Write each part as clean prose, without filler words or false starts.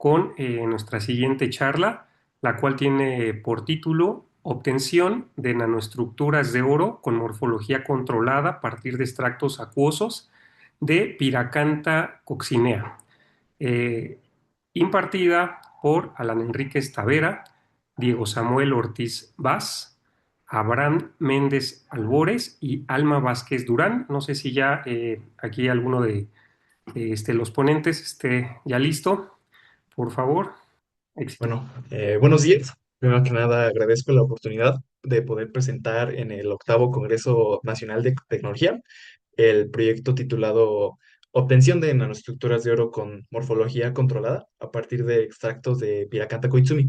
con nuestra siguiente charla, la cual tiene por título Obtención de nanoestructuras de oro con morfología controlada a partir de extractos acuosos de Pyracantha coccinea, eh, impartida por Alan Enríquez Tavera, Diego Samuel Ortiz Vaz, Abraham Méndez Albores y Alma Vázquez Durán. No sé si ya aquí alguno de los ponentes esté ya listo. Por favor, éxito. Bueno, buenos días. Primero que nada, agradezco la oportunidad de poder presentar en el octavo Congreso Nacional de Tecnología el proyecto titulado Obtención de nanoestructuras de oro con morfología controlada a partir de extractos de Pyracantha koizumi.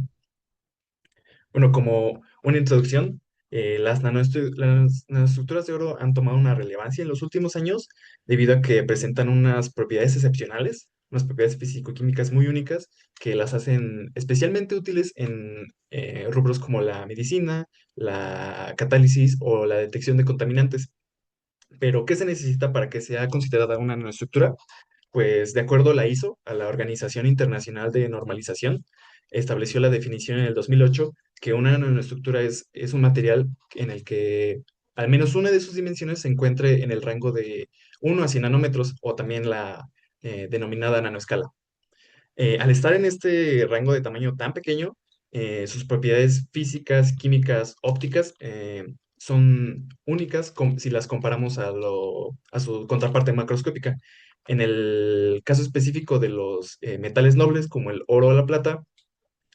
Bueno, como una introducción, las nanoestructuras de oro han tomado una relevancia en los últimos años debido a que presentan unas propiedades excepcionales, unas propiedades físico-químicas muy únicas que las hacen especialmente útiles en rubros como la medicina, la catálisis o la detección de contaminantes. Pero, ¿qué se necesita para que sea considerada una nanoestructura? Pues de acuerdo a la ISO, a la Organización Internacional de Normalización, estableció la definición en el 2008 que una nanoestructura es un material en el que al menos una de sus dimensiones se encuentre en el rango de 1 a 100 nanómetros o también la denominada nanoescala. Al estar en este rango de tamaño tan pequeño, sus propiedades físicas, químicas, ópticas son únicas si las comparamos a su contraparte macroscópica. En el caso específico de los metales nobles, como el oro o la plata,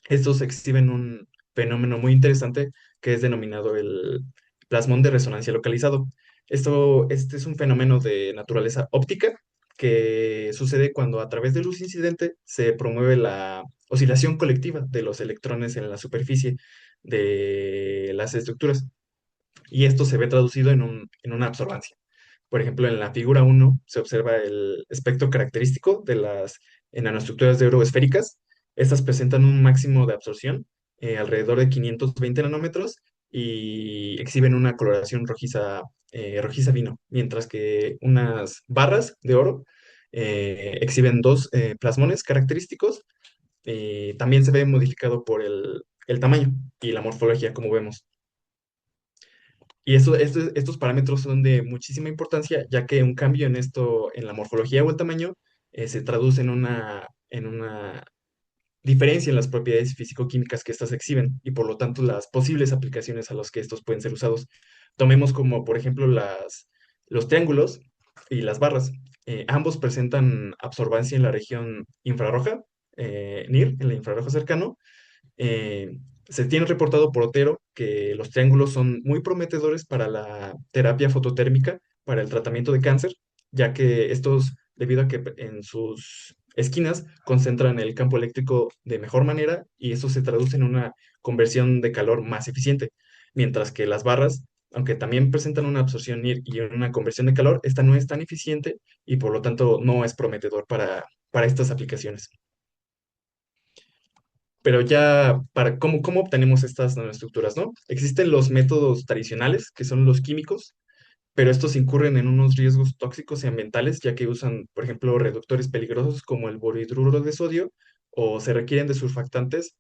estos exhiben un fenómeno muy interesante que es denominado el plasmón de resonancia localizado. Este es un fenómeno de naturaleza óptica que sucede cuando a través de luz incidente se promueve la oscilación colectiva de los electrones en la superficie de las estructuras y esto se ve traducido en una absorbancia. Por ejemplo, en la figura uno se observa el espectro característico de las nanoestructuras de oro esféricas. Estas presentan un máximo de absorción alrededor de 520 nanómetros y exhiben una coloración rojiza, rojiza vino, mientras que unas barras de oro exhiben dos plasmones característicos. También se ve modificado por el tamaño y la morfología, como vemos. Y estos parámetros son de muchísima importancia, ya que un cambio en esto, en la morfología o el tamaño, se traduce en una diferencia en las propiedades físico-químicas que éstas exhiben y por lo tanto las posibles aplicaciones a las que estos pueden ser usados. Tomemos como, por ejemplo, los triángulos y las barras. Ambos presentan absorbancia en la región infrarroja, NIR, en el infrarrojo cercano. Se tiene reportado por Otero que los triángulos son muy prometedores para la terapia fototérmica, para el tratamiento de cáncer, ya que estos, debido a que en sus esquinas concentran el campo eléctrico de mejor manera y eso se traduce en una conversión de calor más eficiente, mientras que las barras, aunque también presentan una absorción y una conversión de calor, esta no es tan eficiente y por lo tanto no es prometedor para estas aplicaciones. Pero ya, ¿cómo obtenemos estas nanoestructuras, no? Existen los métodos tradicionales, que son los químicos, pero estos incurren en unos riesgos tóxicos y ambientales, ya que usan, por ejemplo, reductores peligrosos como el borhidruro de sodio, o se requieren de surfactantes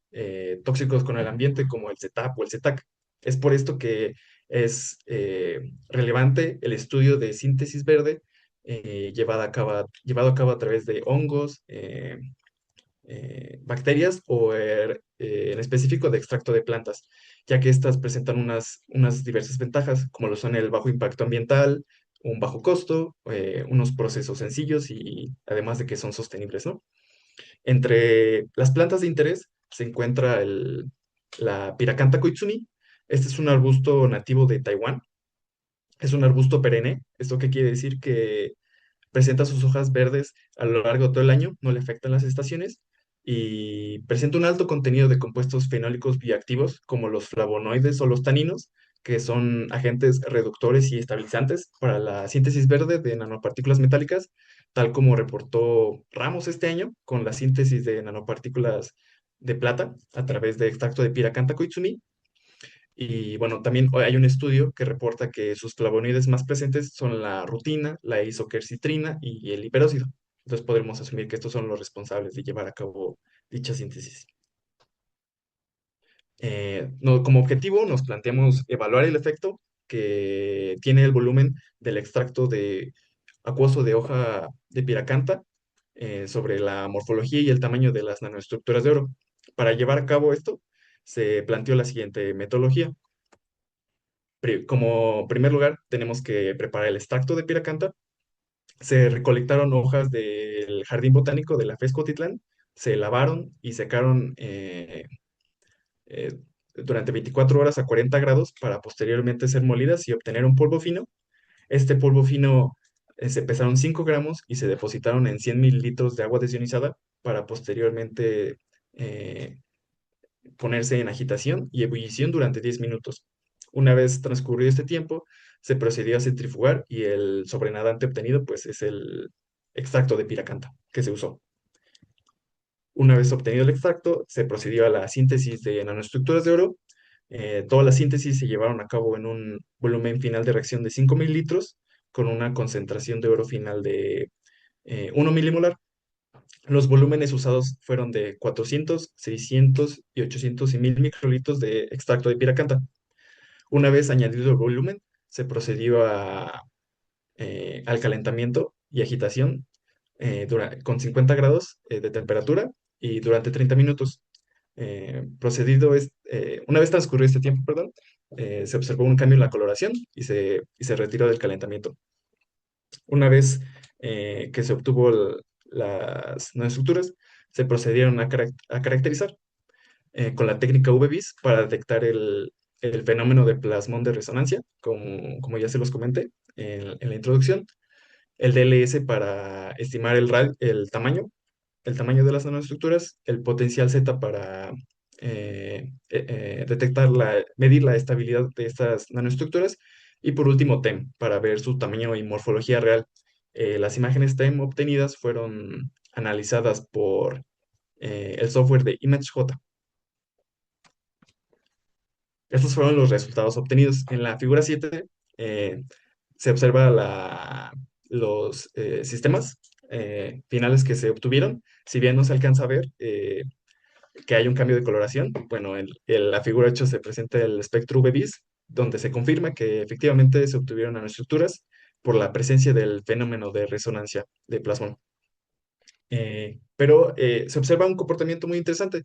tóxicos con el ambiente, como el CETAP o el CETAC. Es por esto que es relevante el estudio de síntesis verde llevado a cabo a través de hongos, bacterias o en específico de extracto de plantas, ya que estas presentan unas diversas ventajas, como lo son el bajo impacto ambiental, un bajo costo, unos procesos sencillos y además de que son sostenibles, ¿no? Entre las plantas de interés se encuentra la Pyracantha koizumi. Este es un arbusto nativo de Taiwán. Es un arbusto perenne. ¿Esto qué quiere decir? Que presenta sus hojas verdes a lo largo de todo el año, no le afectan las estaciones y presenta un alto contenido de compuestos fenólicos bioactivos como los flavonoides o los taninos, que son agentes reductores y estabilizantes para la síntesis verde de nanopartículas metálicas, tal como reportó Ramos este año con la síntesis de nanopartículas de plata a través de extracto de Pyracantha koizumi. Y bueno, también hay un estudio que reporta que sus flavonoides más presentes son la rutina, la isoquercitrina y el hiperóxido. Entonces podremos asumir que estos son los responsables de llevar a cabo dicha síntesis. Como objetivo nos planteamos evaluar el efecto que tiene el volumen del extracto de acuoso de hoja de piracanta sobre la morfología y el tamaño de las nanoestructuras de oro. Para llevar a cabo esto, se planteó la siguiente metodología. Como primer lugar, tenemos que preparar el extracto de piracanta. Se recolectaron hojas del Jardín Botánico de la FES Cotitlán, se lavaron y secaron eh, durante 24 horas a 40 grados para posteriormente ser molidas y obtener un polvo fino. Este polvo fino se pesaron 5 gramos y se depositaron en 100 mililitros de agua desionizada para posteriormente eh, ponerse en agitación y ebullición durante 10 minutos. Una vez transcurrido este tiempo, se procedió a centrifugar y el sobrenadante obtenido pues es el extracto de piracanta que se usó. Una vez obtenido el extracto, se procedió a la síntesis de nanoestructuras de oro. Todas las síntesis se llevaron a cabo en un volumen final de reacción de 5 mililitros con una concentración de oro final de 1 milimolar. Los volúmenes usados fueron de 400, 600 y 800 y 1000 microlitros de extracto de piracanta. Una vez añadido el volumen, se procedió al calentamiento y agitación con 50 grados de temperatura y durante 30 minutos. Una vez transcurrido este tiempo, perdón, se observó un cambio en la coloración y se retiró del calentamiento. Una vez que se obtuvo las nanoestructuras, se procedieron a caracterizar con la técnica UV-Vis para detectar el fenómeno de plasmón de resonancia, como ya se los comenté en la introducción, el DLS para estimar el tamaño de las nanoestructuras, el potencial Z para medir la estabilidad de estas nanoestructuras y por último TEM para ver su tamaño y morfología real. Las imágenes TEM obtenidas fueron analizadas por el software de ImageJ. Estos fueron los resultados obtenidos. En la figura 7 eh, se observa los sistemas finales que se obtuvieron. Si bien no se alcanza a ver que hay un cambio de coloración, bueno, en la figura 8 se presenta el espectro UV-Vis, donde se confirma que efectivamente se obtuvieron nanoestructuras por la presencia del fenómeno de resonancia de plasmón. Pero se observa un comportamiento muy interesante,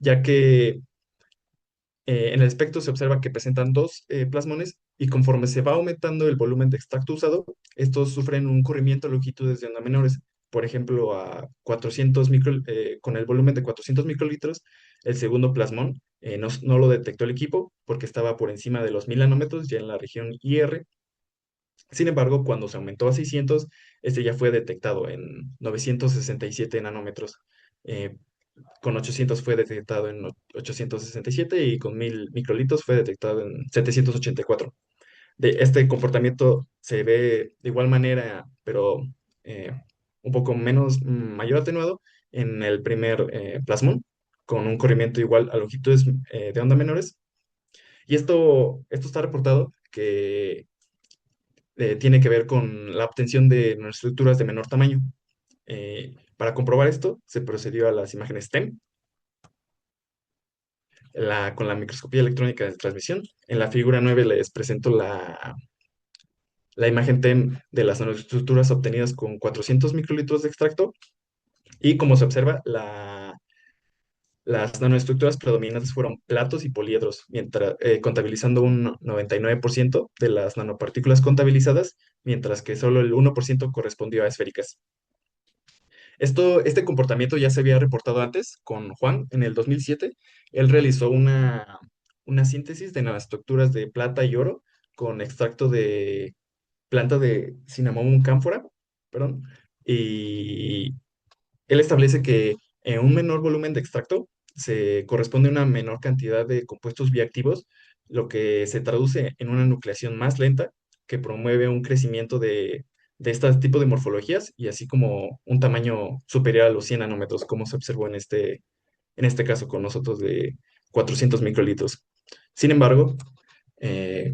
ya que en el espectro se observa que presentan dos plasmones y conforme se va aumentando el volumen de extracto usado, estos sufren un corrimiento a longitudes de onda menores. Por ejemplo, con el volumen de 400 microlitros, el segundo plasmón no lo detectó el equipo porque estaba por encima de los 1000 nanómetros, ya en la región IR. Sin embargo, cuando se aumentó a 600, este ya fue detectado en 967 nanómetros. Eh, con 800 fue detectado en 867 y con 1000 microlitros fue detectado en 784. Este comportamiento se ve de igual manera, pero eh, un poco mayor atenuado en el primer plasmón, con un corrimiento igual a longitudes de onda menores. Y esto está reportado que tiene que ver con la obtención de estructuras de menor tamaño. Para comprobar esto, se procedió a las imágenes TEM, con la microscopía electrónica de transmisión. En la figura 9 les presento la imagen TEM de las nanoestructuras obtenidas con 400 microlitros de extracto y como se observa, las nanoestructuras predominantes fueron platos y poliedros, contabilizando un 99% de las nanopartículas contabilizadas, mientras que solo el 1% correspondió a esféricas. Este comportamiento ya se había reportado antes con Juan en el 2007. Él realizó una síntesis de nanoestructuras de plata y oro con extracto de planta de Cinnamomum camphora, perdón, y él establece que en un menor volumen de extracto se corresponde a una menor cantidad de compuestos bioactivos, lo que se traduce en una nucleación más lenta que promueve un crecimiento de este tipo de morfologías y así como un tamaño superior a los 100 nanómetros, como se observó en este caso con nosotros de 400 microlitros. Sin embargo,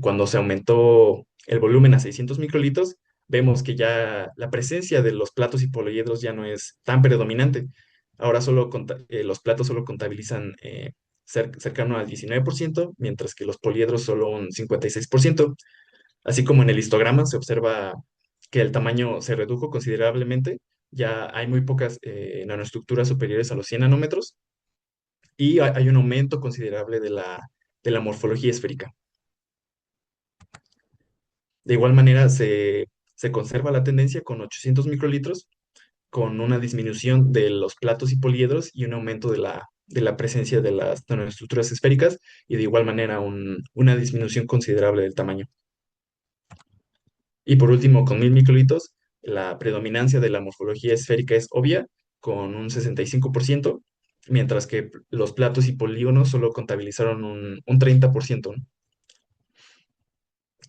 cuando se aumentó el volumen a 600 microlitros, vemos que ya la presencia de los platos y poliedros ya no es tan predominante. Ahora los platos solo contabilizan cercano al 19%, mientras que los poliedros solo un 56%. Así como en el histograma se observa que el tamaño se redujo considerablemente, ya hay muy pocas nanoestructuras superiores a los 100 nanómetros y hay un aumento considerable de la morfología esférica. De igual manera, se conserva la tendencia con 800 microlitros, con una disminución de los platos y poliedros y un aumento de la presencia de las nanoestructuras esféricas y de igual manera una disminución considerable del tamaño. Y por último, con 1000 microlitros, la predominancia de la morfología esférica es obvia, con un 65%, mientras que los platos y polígonos solo contabilizaron un 30%, ¿no?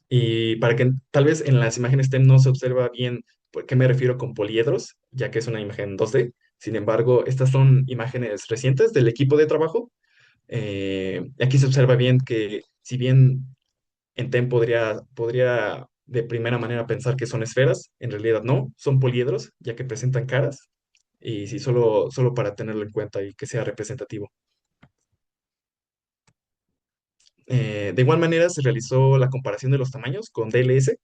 Y para que tal vez en las imágenes TEM no se observa bien por qué me refiero con poliedros, ya que es una imagen 2D. Sin embargo, estas son imágenes recientes del equipo de trabajo. Aquí se observa bien que si bien en TEM podría de primera manera pensar que son esferas, en realidad no, son poliedros, ya que presentan caras. Y sí, solo para tenerlo en cuenta y que sea representativo. De igual manera, se realizó la comparación de los tamaños con DLS.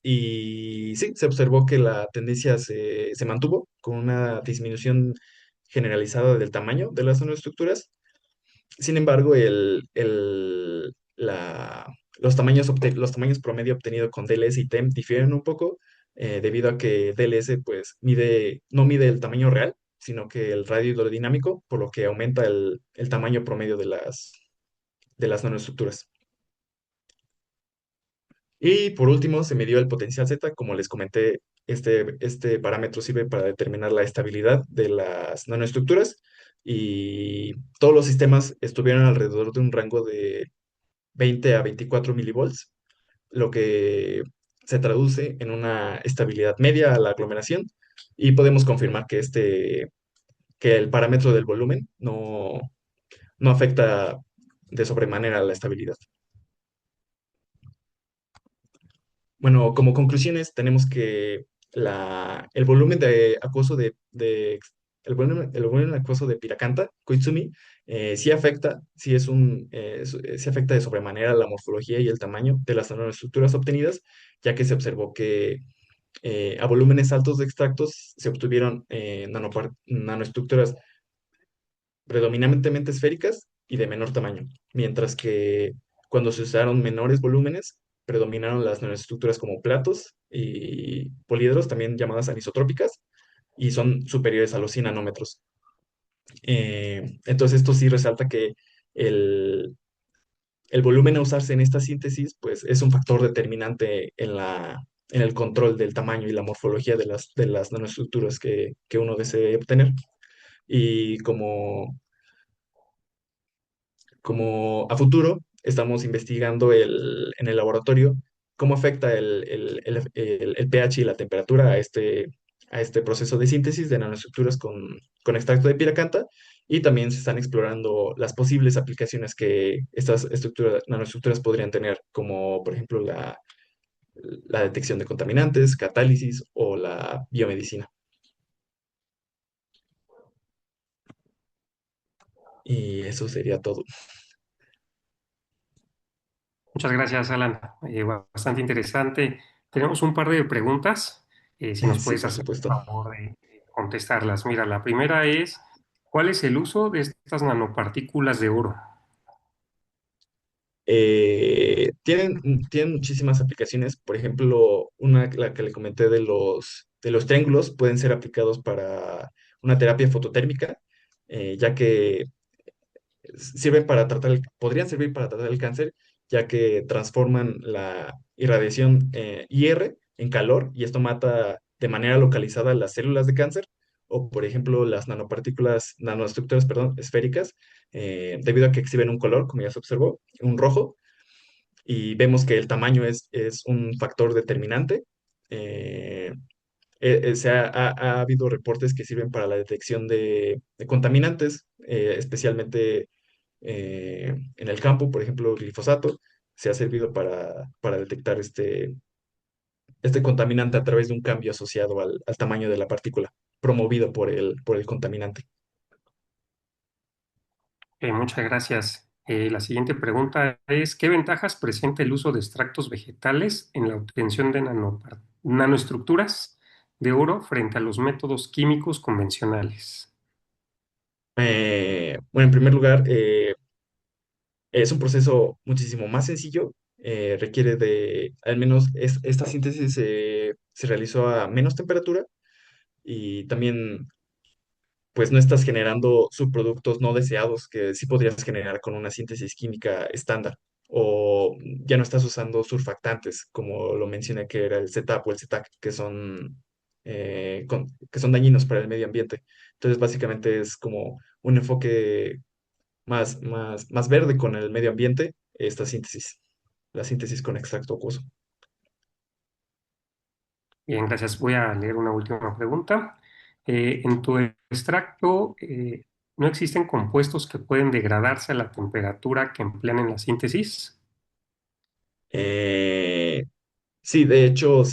Y sí, se observó que la tendencia se mantuvo con una disminución generalizada del tamaño de las nanoestructuras. Sin embargo, los tamaños promedio obtenidos con DLS y TEM difieren un poco, debido a que DLS pues, no mide el tamaño real, sino que el radio hidrodinámico, por lo que aumenta el tamaño promedio de las nanoestructuras. Y por último, se midió el potencial Z. Como les comenté, este parámetro sirve para determinar la estabilidad de las nanoestructuras y todos los sistemas estuvieron alrededor de un rango de 20 a 24 milivolts, lo que se traduce en una estabilidad media a la aglomeración y podemos confirmar que el parámetro del volumen no afecta de sobremanera la estabilidad. Bueno, como conclusiones tenemos que el volumen de acuoso el volumen acuoso de Piracanta, Koizumi, sí afecta, sí afecta de sobremanera la morfología y el tamaño de las nanoestructuras obtenidas, ya que se observó que a volúmenes altos de extractos se obtuvieron nanoestructuras predominantemente esféricas y de menor tamaño, mientras que cuando se usaron menores volúmenes, predominaron las nanoestructuras como platos y poliedros, también llamadas anisotrópicas, y son superiores a los 100 nanómetros. Entonces, esto sí resalta que el, el volumen a usarse en esta síntesis, pues, es un factor determinante en el control del tamaño y la morfología de las nanoestructuras que uno desee obtener. Y como a futuro estamos investigando en el laboratorio cómo afecta el pH y la temperatura a este proceso de síntesis de nanoestructuras con extracto de piracanta, y también se están explorando las posibles aplicaciones que estas nanoestructuras podrían tener, como por ejemplo la detección de contaminantes, catálisis o la biomedicina. Y eso sería todo. Muchas gracias, Alan. Bastante interesante. Tenemos un par de preguntas, si nos Sí, puedes por hacer el supuesto. favor de contestarlas. Mira, la primera es, ¿cuál es el uso de estas nanopartículas de oro? Tienen muchísimas aplicaciones. Por ejemplo, la que le comenté de los triángulos, pueden ser aplicados para una terapia fototérmica, ya que podrían servir para tratar el cáncer, ya que transforman la irradiación IR en calor y esto mata de manera localizada las células de cáncer. O, por ejemplo, las nanoestructuras, perdón, esféricas, debido a que exhiben un color, como ya se observó, un rojo, y vemos que el tamaño es un factor determinante. Eh, ha habido reportes que sirven para la detección de contaminantes, especialmente en el campo, por ejemplo, el glifosato se ha servido para detectar este contaminante a través de un cambio asociado al tamaño de la partícula. promovido por el contaminante. Muchas gracias. La siguiente pregunta es, ¿qué ventajas presenta el uso de extractos vegetales en la obtención de nanoestructuras de oro frente a los métodos químicos convencionales? Bueno, en primer lugar, es un proceso muchísimo más sencillo, requiere de, al menos esta síntesis se realizó a menos temperatura y también pues no estás generando subproductos no deseados que sí podrías generar con una síntesis química estándar. O ya no estás usando surfactantes, como lo mencioné que era el CETAP o el CETAC, que son dañinos para el medio ambiente. Entonces, básicamente es como un enfoque más verde con el medio ambiente, esta síntesis, la síntesis con extracto acuoso. Bien, gracias. Voy a leer una última pregunta. En tu extracto, ¿no existen compuestos que pueden degradarse a la temperatura que emplean en la síntesis? Eh, sí, de hecho,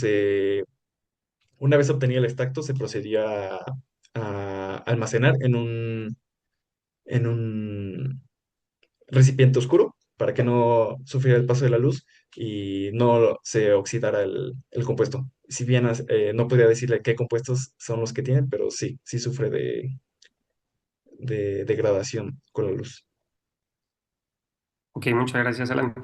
una vez obtenido el extracto, se procedía a almacenar en un recipiente oscuro para que no sufriera el paso de la luz y no se oxidara el compuesto. Si bien no podría decirle qué compuestos son los que tienen, pero sí, sí sufre de degradación con la luz. Ok, muchas gracias, Alan.